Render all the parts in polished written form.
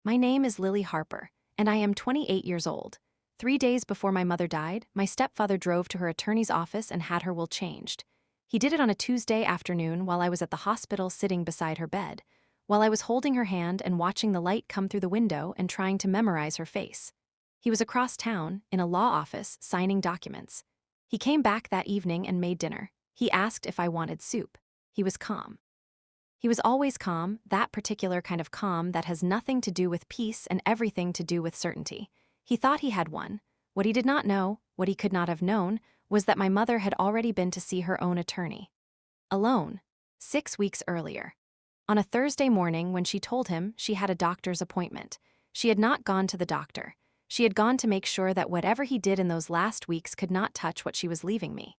My name is Lily Harper, and I am 28 years old. 3 days before my mother died, my stepfather drove to her attorney's office and had her will changed. He did it on a Tuesday afternoon while I was at the hospital sitting beside her bed, while I was holding her hand and watching the light come through the window and trying to memorize her face. He was across town, in a law office, signing documents. He came back that evening and made dinner. He asked if I wanted soup. He was calm. He was always calm, that particular kind of calm that has nothing to do with peace and everything to do with certainty. He thought he had one. What he did not know, what he could not have known, was that my mother had already been to see her own attorney. Alone. 6 weeks earlier. On a Thursday morning when she told him she had a doctor's appointment. She had not gone to the doctor. She had gone to make sure that whatever he did in those last weeks could not touch what she was leaving me.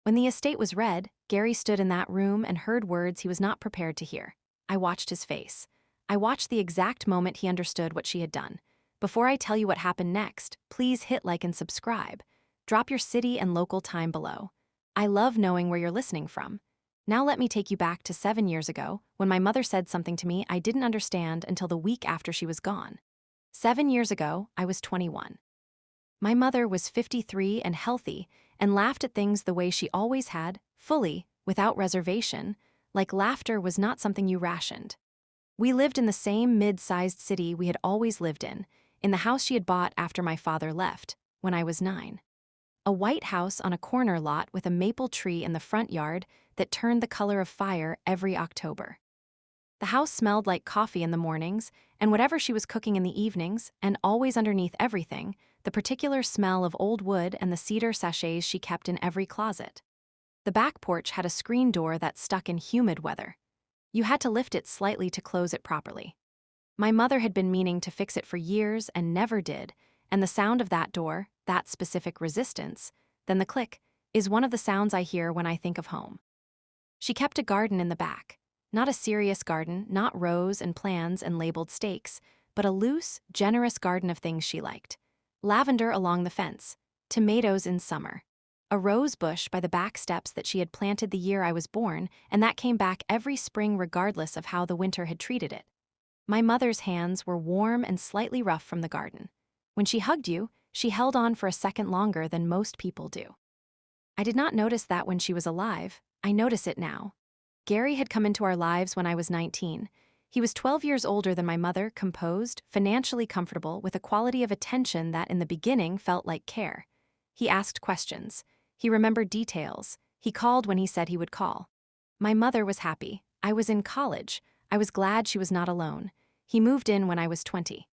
When the estate was read, Gary stood in that room and heard words he was not prepared to hear. I watched his face. I watched the exact moment he understood what she had done. Before I tell you what happened next, please hit like and subscribe. Drop your city and local time below. I love knowing where you're listening from. Now let me take you back to 7 years ago, when my mother said something to me I didn't understand until the week after she was gone. 7 years ago, I was 21. My mother was 53 and healthy and laughed at things the way she always had, fully, without reservation, like laughter was not something you rationed. We lived in the same mid-sized city we had always lived in the house she had bought after my father left, when I was 9. A white house on a corner lot with a maple tree in the front yard that turned the color of fire every October. The house smelled like coffee in the mornings, and whatever she was cooking in the evenings, and always underneath everything, the particular smell of old wood and the cedar sachets she kept in every closet. The back porch had a screen door that stuck in humid weather. You had to lift it slightly to close it properly. My mother had been meaning to fix it for years and never did, and the sound of that door, that specific resistance, then the click, is one of the sounds I hear when I think of home. She kept a garden in the back. Not a serious garden, not rows and plans and labeled stakes, but a loose, generous garden of things she liked. Lavender along the fence, tomatoes in summer, a rose bush by the back steps that she had planted the year I was born, and that came back every spring regardless of how the winter had treated it. My mother's hands were warm and slightly rough from the garden. When she hugged you, she held on for a second longer than most people do. I did not notice that when she was alive. I notice it now. Gary had come into our lives when I was 19. He was 12 years older than my mother, composed, financially comfortable, with a quality of attention that in the beginning felt like care. He asked questions. He remembered details. He called when he said he would call. My mother was happy. I was in college. I was glad she was not alone. He moved in when I was 20.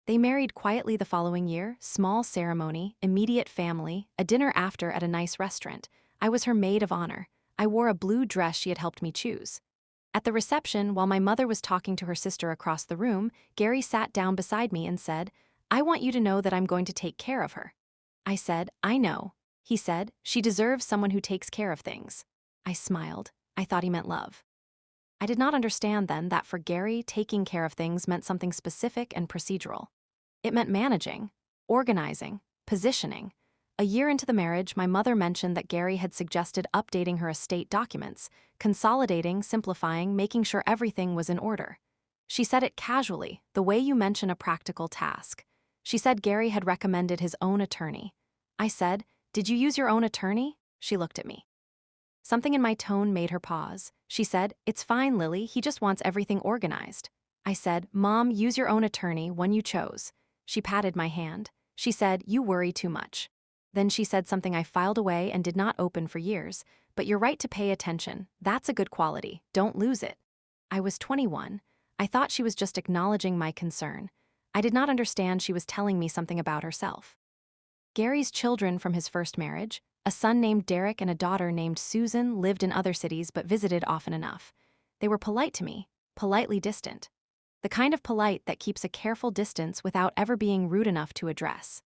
They married quietly the following year, small ceremony, immediate family, a dinner after at a nice restaurant. I was her maid of honor. I wore a blue dress she had helped me choose. At the reception, while my mother was talking to her sister across the room, Gary sat down beside me and said, "I want you to know that I'm going to take care of her." I said, "I know." He said, "She deserves someone who takes care of things." I smiled. I thought he meant love. I did not understand then that for Gary, taking care of things meant something specific and procedural. It meant managing, organizing, positioning. A year into the marriage, my mother mentioned that Gary had suggested updating her estate documents, consolidating, simplifying, making sure everything was in order. She said it casually, the way you mention a practical task. She said Gary had recommended his own attorney. I said, "Did you use your own attorney?" She looked at me. Something in my tone made her pause. She said, "It's fine, Lily, he just wants everything organized." I said, "Mom, use your own attorney, one you chose." She patted my hand. She said, "You worry too much." Then she said something I filed away and did not open for years, "But you're right to pay attention. That's a good quality. Don't lose it." I was 21. I thought she was just acknowledging my concern. I did not understand she was telling me something about herself. Gary's children from his first marriage, a son named Derek and a daughter named Susan, lived in other cities but visited often enough. They were polite to me, politely distant. The kind of polite that keeps a careful distance without ever being rude enough to address.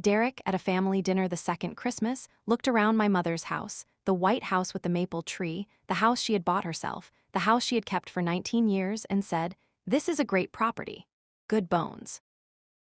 Derek, at a family dinner the second Christmas, looked around my mother's house, the white house with the maple tree, the house she had bought herself, the house she had kept for 19 years, and said, "This is a great property. Good bones."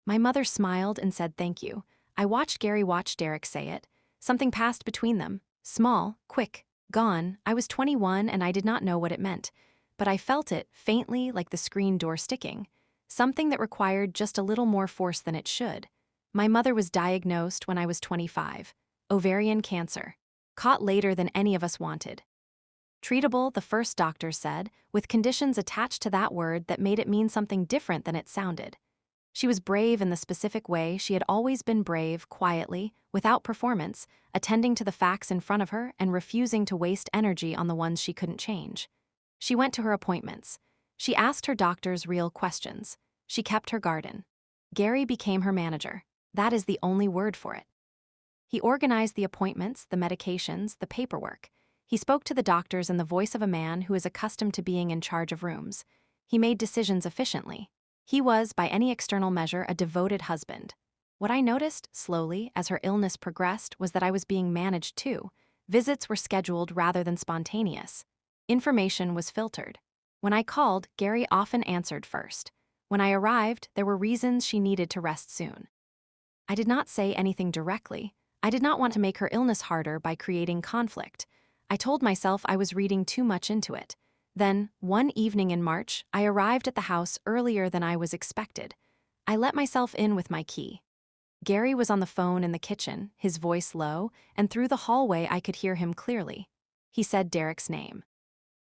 My mother smiled and said thank you. I watched Gary watch Derek say it. Something passed between them, small, quick, gone. I was 21 and I did not know what it meant, but I felt it, faintly, like the screen door sticking. something that required just a little more force than it should. My mother was diagnosed when I was 25. Ovarian cancer. Caught later than any of us wanted. Treatable, the first doctors said, with conditions attached to that word that made it mean something different than it sounded. She was brave in the specific way she had always been brave, quietly, without performance, attending to the facts in front of her and refusing to waste energy on the ones she couldn't change. She went to her appointments. She asked her doctors real questions. She kept her garden. Gary became her manager. That is the only word for it. He organized the appointments, the medications, the paperwork. He spoke to the doctors in the voice of a man who is accustomed to being in charge of rooms. He made decisions efficiently. He was, by any external measure, a devoted husband. What I noticed, slowly, as her illness progressed, was that I was being managed too. Visits were scheduled rather than spontaneous. Information was filtered. When I called, Gary often answered first. When I arrived, there were reasons she needed to rest soon. I did not say anything directly. I did not want to make her illness harder by creating conflict. I told myself I was reading too much into it. Then, one evening in March, I arrived at the house earlier than I was expected. I let myself in with my key. Gary was on the phone in the kitchen, his voice low, and through the hallway I could hear him clearly. He said Derek's name.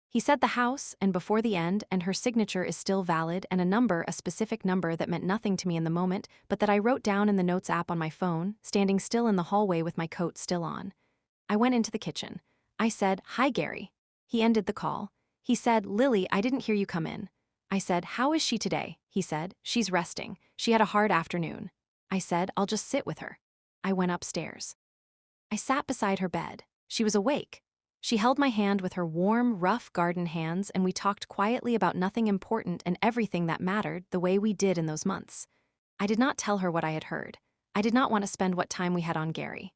He said the house, and before the end, and her signature is still valid, and a number, a specific number that meant nothing to me in the moment, but that I wrote down in the notes app on my phone, standing still in the hallway with my coat still on. I went into the kitchen. I said, "Hi, Gary." He ended the call. He said, "Lily, I didn't hear you come in." I said, "How is she today?" He said, "She's resting. She had a hard afternoon." I said, "I'll just sit with her." I went upstairs. I sat beside her bed. She was awake. She held my hand with her warm, rough garden hands, and we talked quietly about nothing important and everything that mattered, the way we did in those months. I did not tell her what I had heard. I did not want to spend what time we had on Gary.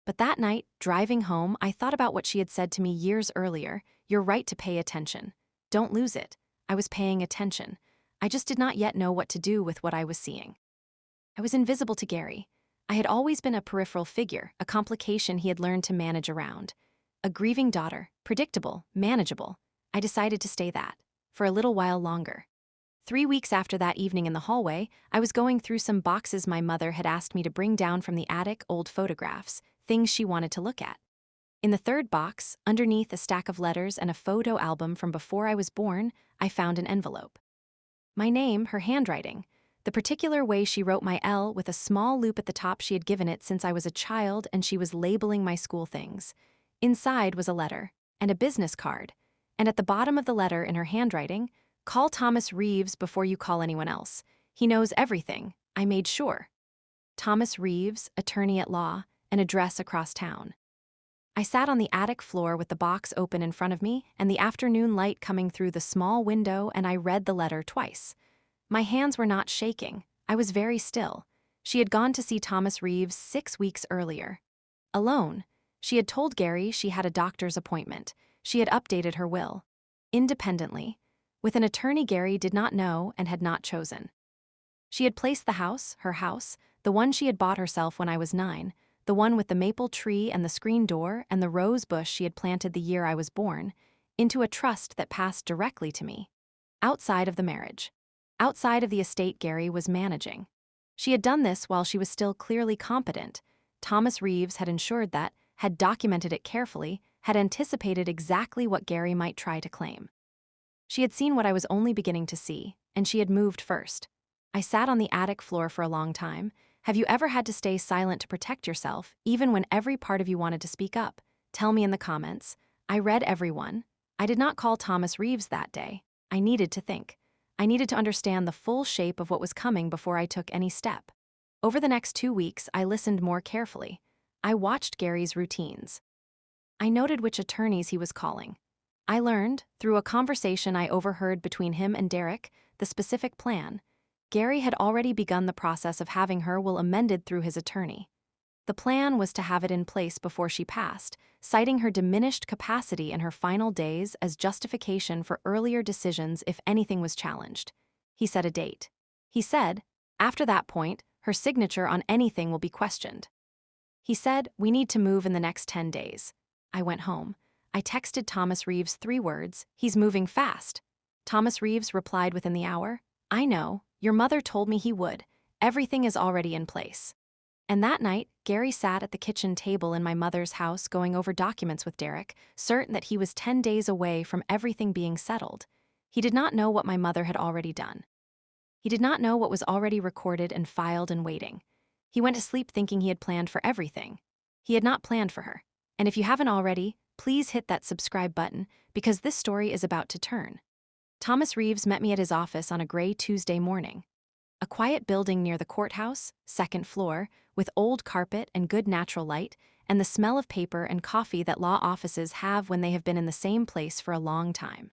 But that night, driving home, I thought about what she had said to me years earlier. "You're right to pay attention. Don't lose it." I was paying attention. I just did not yet know what to do with what I was seeing. I was invisible to Gary. I had always been a peripheral figure, a complication he had learned to manage around. A grieving daughter, predictable, manageable. I decided to stay that, for a little while longer. 3 weeks after that evening in the hallway, I was going through some boxes my mother had asked me to bring down from the attic, old photographs, things she wanted to look at. In the third box, underneath a stack of letters and a photo album from before I was born, I found an envelope. My name, her handwriting, the particular way she wrote my L with a small loop at the top she had given it since I was a child and she was labeling my school things. Inside was a letter, and a business card, and at the bottom of the letter in her handwriting, "Call Thomas Reeves before you call anyone else. He knows everything, I made sure." Thomas Reeves, attorney at law, an address across town. I sat on the attic floor with the box open in front of me and the afternoon light coming through the small window, and I read the letter twice. My hands were not shaking. I was very still. She had gone to see Thomas Reeves 6 weeks earlier. Alone. She had told Gary she had a doctor's appointment. She had updated her will. Independently. With an attorney Gary did not know and had not chosen. She had placed the house, her house, the one she had bought herself when I was 9, the one with the maple tree and the screen door and the rose bush she had planted the year I was born, into a trust that passed directly to me. Outside of the marriage. Outside of the estate Gary was managing. She had done this while she was still clearly competent. Thomas Reeves had ensured that, had documented it carefully, had anticipated exactly what Gary might try to claim. She had seen what I was only beginning to see, and she had moved first. I sat on the attic floor for a long time. Have you ever had to stay silent to protect yourself, even when every part of you wanted to speak up? Tell me in the comments. I read everyone. I did not call Thomas Reeves that day. I needed to think. I needed to understand the full shape of what was coming before I took any step. Over the next 2 weeks, I listened more carefully. I watched Gary's routines. I noted which attorneys he was calling. I learned, through a conversation I overheard between him and Derek, the specific plan. Gary had already begun the process of having her will amended through his attorney. The plan was to have it in place before she passed, citing her diminished capacity in her final days as justification for earlier decisions if anything was challenged. He set a date. He said, after that point, her signature on anything will be questioned. He said, we need to move in the next 10 days. I went home. I texted Thomas Reeves 3 words, he's moving fast. Thomas Reeves replied within the hour, I know, your mother told me he would. Everything is already in place. And that night, Gary sat at the kitchen table in my mother's house going over documents with Derek, certain that he was 10 days away from everything being settled. He did not know what my mother had already done. He did not know what was already recorded and filed and waiting. He went to sleep thinking he had planned for everything. He had not planned for her. And if you haven't already, please hit that subscribe button because this story is about to turn. Thomas Reeves met me at his office on a gray Tuesday morning. A quiet building near the courthouse, second floor, with old carpet and good natural light, and the smell of paper and coffee that law offices have when they have been in the same place for a long time.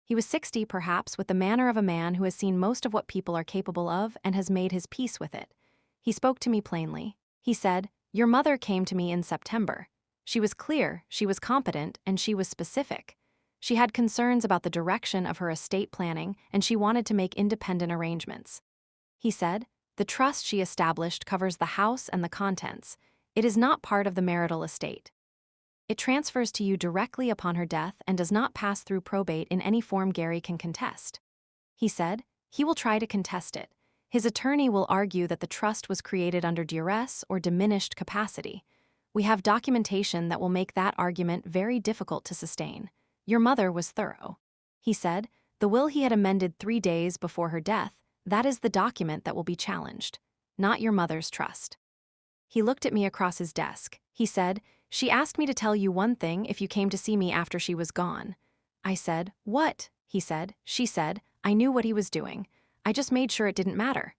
He was 60, perhaps, with the manner of a man who has seen most of what people are capable of and has made his peace with it. He spoke to me plainly. He said, "Your mother came to me in September. She was clear, she was competent, and she was specific. She had concerns about the direction of her estate planning, and she wanted to make independent arrangements." He said, "The trust she established covers the house and the contents. It is not part of the marital estate. It transfers to you directly upon her death and does not pass through probate in any form Gary can contest." He said, "He will try to contest it. His attorney will argue that the trust was created under duress or diminished capacity. We have documentation that will make that argument very difficult to sustain. Your mother was thorough." He said, "The will he had amended 3 days before her death, that is the document that will be challenged, not your mother's trust." He looked at me across his desk. He said, "She asked me to tell you one thing if you came to see me after she was gone." I said, "What?" He said, "She said, I knew what he was doing. I just made sure it didn't matter."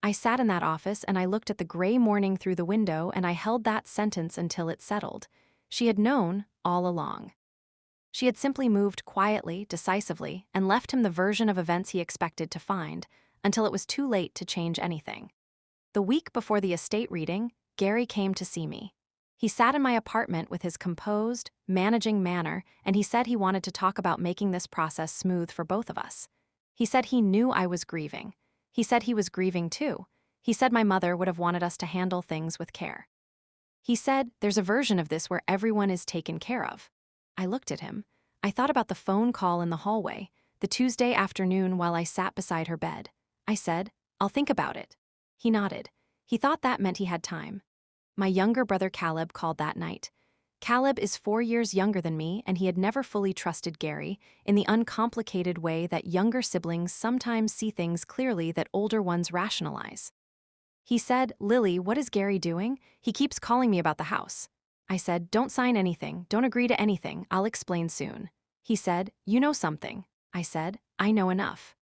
I sat in that office and I looked at the gray morning through the window and I held that sentence until it settled. She had known all along. She had simply moved quietly, decisively, and left him the version of events he expected to find, until it was too late to change anything. The week before the estate reading, Gary came to see me. He sat in my apartment with his composed, managing manner, and he said he wanted to talk about making this process smooth for both of us. He said he knew I was grieving. He said he was grieving too. He said my mother would have wanted us to handle things with care. He said, "There's a version of this where everyone is taken care of." I looked at him. I thought about the phone call in the hallway, the Tuesday afternoon while I sat beside her bed. I said, "I'll think about it." He nodded. He thought that meant he had time. My younger brother Caleb called that night. Caleb is 4 years younger than me, and he had never fully trusted Gary, in the uncomplicated way that younger siblings sometimes see things clearly that older ones rationalize. He said, "Lily, what is Gary doing? He keeps calling me about the house." I said, "Don't sign anything, don't agree to anything, I'll explain soon." He said, "You know something." I said, "I know enough."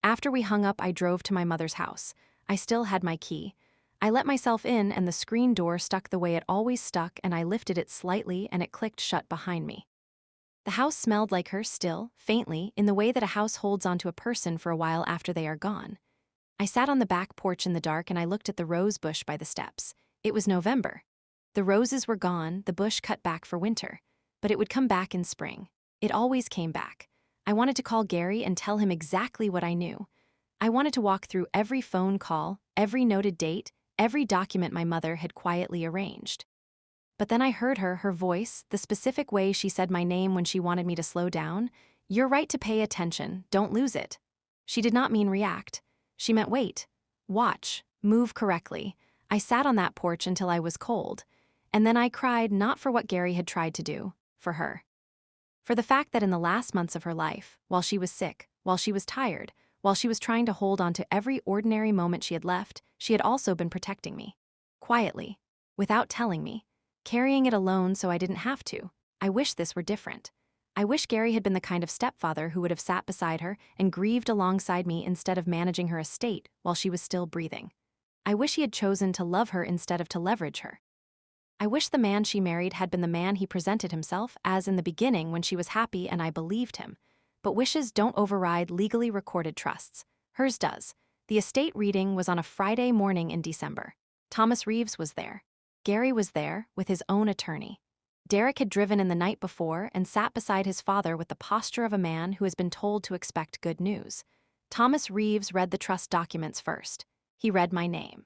After we hung up, I drove to my mother's house. I still had my key. I let myself in and the screen door stuck the way it always stuck, and I lifted it slightly and it clicked shut behind me. The house smelled like her still, faintly, in the way that a house holds onto a person for a while after they are gone. I sat on the back porch in the dark and I looked at the rose bush by the steps. It was November. The roses were gone, the bush cut back for winter. But it would come back in spring. It always came back. I wanted to call Gary and tell him exactly what I knew. I wanted to walk through every phone call, every noted date, every document my mother had quietly arranged. But then I heard her voice, the specific way she said my name when she wanted me to slow down. "You're right to pay attention, don't lose it." She did not mean react. She meant wait, watch, move correctly. I sat on that porch until I was cold. And then I cried not for what Gary had tried to do, for her. For the fact that in the last months of her life, while she was sick, while she was tired, while she was trying to hold on to every ordinary moment she had left, she had also been protecting me. Quietly, without telling me, carrying it alone so I didn't have to. I wish this were different. I wish Gary had been the kind of stepfather who would have sat beside her and grieved alongside me instead of managing her estate while she was still breathing. I wish he had chosen to love her instead of to leverage her. I wish the man she married had been the man he presented himself as in the beginning when she was happy and I believed him. But wishes don't override legally recorded trusts. Hers does. The estate reading was on a Friday morning in December. Thomas Reeves was there. Gary was there, with his own attorney. Derek had driven in the night before and sat beside his father with the posture of a man who has been told to expect good news. Thomas Reeves read the trust documents first. He read my name.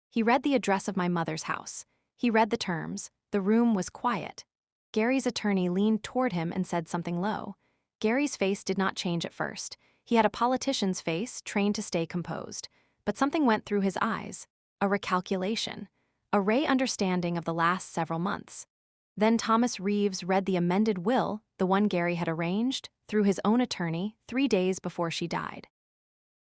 He read the address of my mother's house. He read the terms. The room was quiet. Gary's attorney leaned toward him and said something low. Gary's face did not change at first. He had a politician's face, trained to stay composed. But something went through his eyes. A recalculation. A understanding of the last several months. Then Thomas Reeves read the amended will, the one Gary had arranged, through his own attorney 3 days before she died.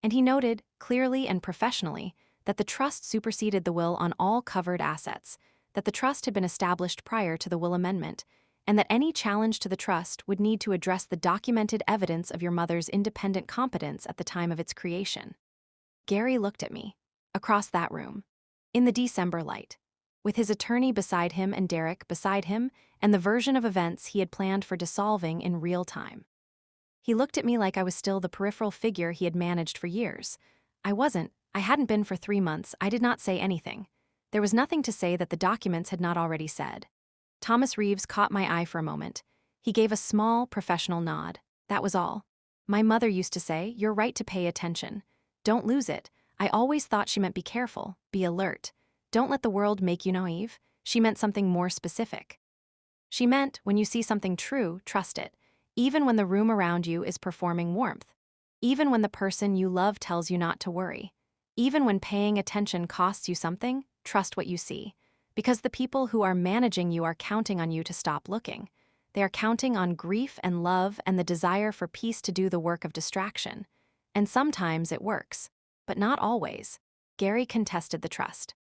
And he noted, clearly and professionally, that the trust superseded the will on all covered assets, that the trust had been established prior to the will amendment, and that any challenge to the trust would need to address the documented evidence of your mother's independent competence at the time of its creation. Gary looked at me, across that room, in the December light, with his attorney beside him and Derek beside him, and the version of events he had planned for dissolving in real time. He looked at me like I was still the peripheral figure he had managed for years. I wasn't. I hadn't been for 3 months. I did not say anything. There was nothing to say that the documents had not already said. Thomas Reeves caught my eye for a moment. He gave a small, professional nod. That was all. My mother used to say, "You're right to pay attention. Don't lose it." I always thought she meant be careful, be alert. Don't let the world make you naive. She meant something more specific. She meant, when you see something true, trust it, even when the room around you is performing warmth, even when the person you love tells you not to worry, even when paying attention costs you something, trust what you see. Because the people who are managing you are counting on you to stop looking. They are counting on grief and love and the desire for peace to do the work of distraction. And sometimes it works, but not always. Gary contested the trust.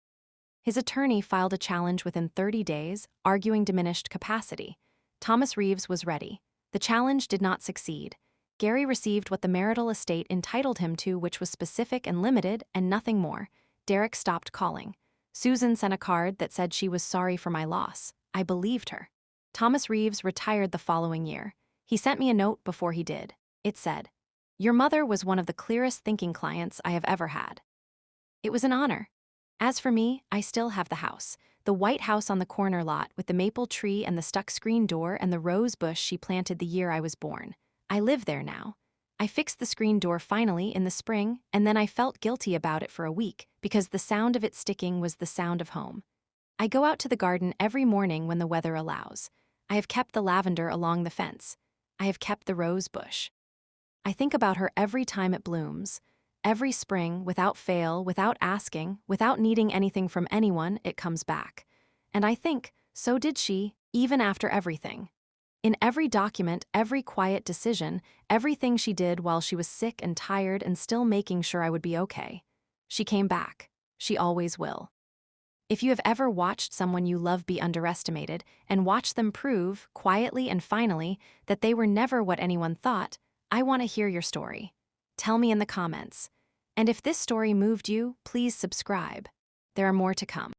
His attorney filed a challenge within 30 days, arguing diminished capacity. Thomas Reeves was ready. The challenge did not succeed. Gary received what the marital estate entitled him to, which was specific and limited, and nothing more. Derek stopped calling. Susan sent a card that said she was sorry for my loss. I believed her. Thomas Reeves retired the following year. He sent me a note before he did. It said, "Your mother was one of the clearest thinking clients I have ever had." It was an honor. As for me, I still have the house. The white house on the corner lot with the maple tree and the stuck screen door and the rose bush she planted the year I was born. I live there now. I fixed the screen door finally in the spring, and then I felt guilty about it for a week because the sound of it sticking was the sound of home. I go out to the garden every morning when the weather allows. I have kept the lavender along the fence. I have kept the rose bush. I think about her every time it blooms. Every spring, without fail, without asking, without needing anything from anyone, it comes back. And I think, so did she, even after everything. In every document, every quiet decision, everything she did while she was sick and tired and still making sure I would be okay. She came back. She always will. If you have ever watched someone you love be underestimated and watched them prove, quietly and finally, that they were never what anyone thought, I want to hear your story. Tell me in the comments. And if this story moved you, please subscribe. There are more to come.